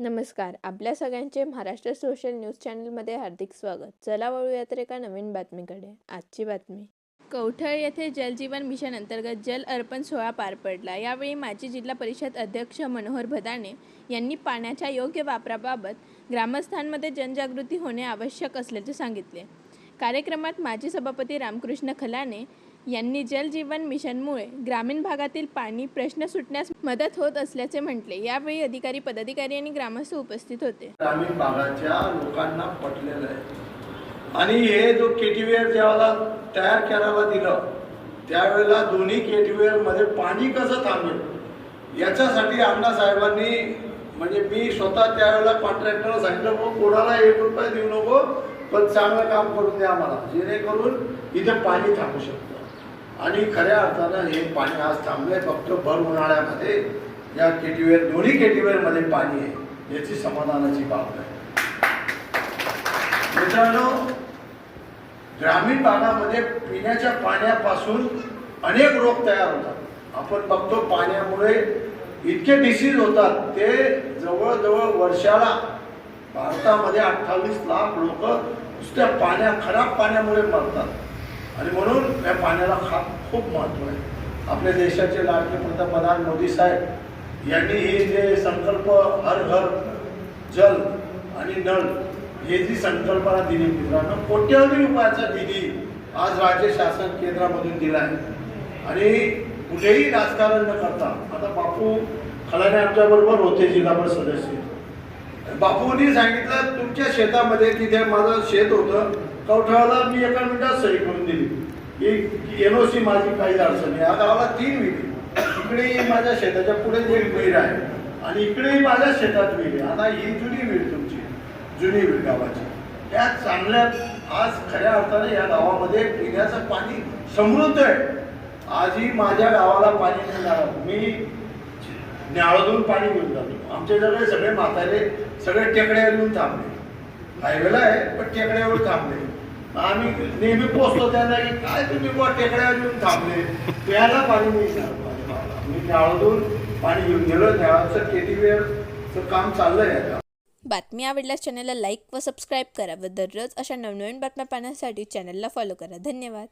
नमस्कार. आपल्या सगळ्यांचे महाराष्ट्र सोशल न्यूज चॅनलमध्ये हार्दिक स्वागत. चला वळूया तर एका नवीन बातमीकडे. आजची बातमी. कौठळ येथे जलजीवन मिशन अंतर्गत जल अर्पण सोहळा पार पडला. यावेळी माजी जिल्हा परिषद अध्यक्ष मनोहर भदाणे यांनी पाण्याच्या योग्य वापराबाबत ग्रामस्थांमध्ये जनजागृती होणे आवश्यक असल्याचे सांगितले. कार्यक्रमात माजी सभापती रामकृष्ण खलाणे यांनी जल जीवन मिशनमुळे ग्रामीण भागातील पाणी प्रश्न सुटण्यास मदत होत असल्याचे म्हटले. यावेळी अधिकारी, पदाधिकारी आणि ग्रामस्थ उपस्थित होते. ग्रामीण भागाच्या लोकांना पटलेलं आहे आणि हे जो केटीवेअर ज्यावेळेला तयार करायला दिलं त्यावेळेला दोन्ही केटीवेअर मध्ये पाणी कसं थांबेल याच्यासाठी अण्णासाहेबांनी म्हणजे मी स्वतः त्यावेळेला कॉन्ट्रॅक्टरला सांगितलं कोणाला 1 रुपया देऊ नको, पण चांगलं काम करून द्या आम्हाला, जेणेकरून इथे पाणी थांबू शकतं. आणि खऱ्या अर्थानं हे पाणी आज थांबलंय. फक्त भर उन्हाळ्यामध्ये या केटीवेअर दोन्ही केटीवेअरमध्ये पाणी आहे याची समाधानाची बाब आहे. मित्रांनो, ग्रामीण भागामध्ये पिण्याच्या पाण्यापासून अनेक रोग तयार होतात. आपण बघतो पाण्यामुळे इतके डिसीज होतात, ते जवळजवळ वर्षाला भारतामध्ये 28 लाख लोक नुसत्या खराब पाण्यामुळे मरतात. आणि म्हणून या पाण्याला खूप महत्त्व आहे. आपल्या देशाचे लाडके पंतप्रधान मोदी साहेब यांनी हे जे संकल्प हर घर जल आणि नळ हे जी संकल्पना दिली, मित्रांनो कोट्यवधी रुपयाचा निधी आज राज्य शासन केंद्रामधून दिला आहे. आणि कुठेही राजकारण न करता, आता बापू खलाणे आमच्या बरोबर होते जिल्हा परिषद सदस्य. बापूंनी सांगितलं तुमच्या शेतामध्ये, तिथे माझं शेत होतं कवठाळाला, मी एका मिनिटात सही करून दिली की NOC माझी काही अडचण आहे. या गावाला 3 विहीर, इकडे माझ्या शेताच्या पुढे एक विहीर आहे आणि इकडेही माझ्या शेतात विहीर आहे. आता ही जुनी विहीर तुमची, जुनी विहीर गावाची, त्या चांगल्या आज खऱ्या अर्थाने या गावामध्ये पिण्याचं पाणी समृद्ध आहे. आजही माझ्या गावाला पाणी नाही लागत. मी न्याळातून पाणी घेऊन जातो. आमच्याकडे सगळे म्हातारे सगळे टेकड्यावर येऊन थांबले, हायवेला आहे पण टेकड्यावर थांबले. आम्ही नेहमी पोचतो त्यांना की काय तुम्ही टेकड्यावर येऊन थांबले, प्यायला पाणी नाही. मी न्याळातून पाणी घेऊन गेलो. न्याळाचं केटीवेअरचं काम चाललंय आता. बातमी आवडल्यास चॅनलला लाईक व सबस्क्राईब करा व दररोज अशा नवनवीन बातम्या पाहण्यासाठी चॅनलला फॉलो करा. धन्यवाद.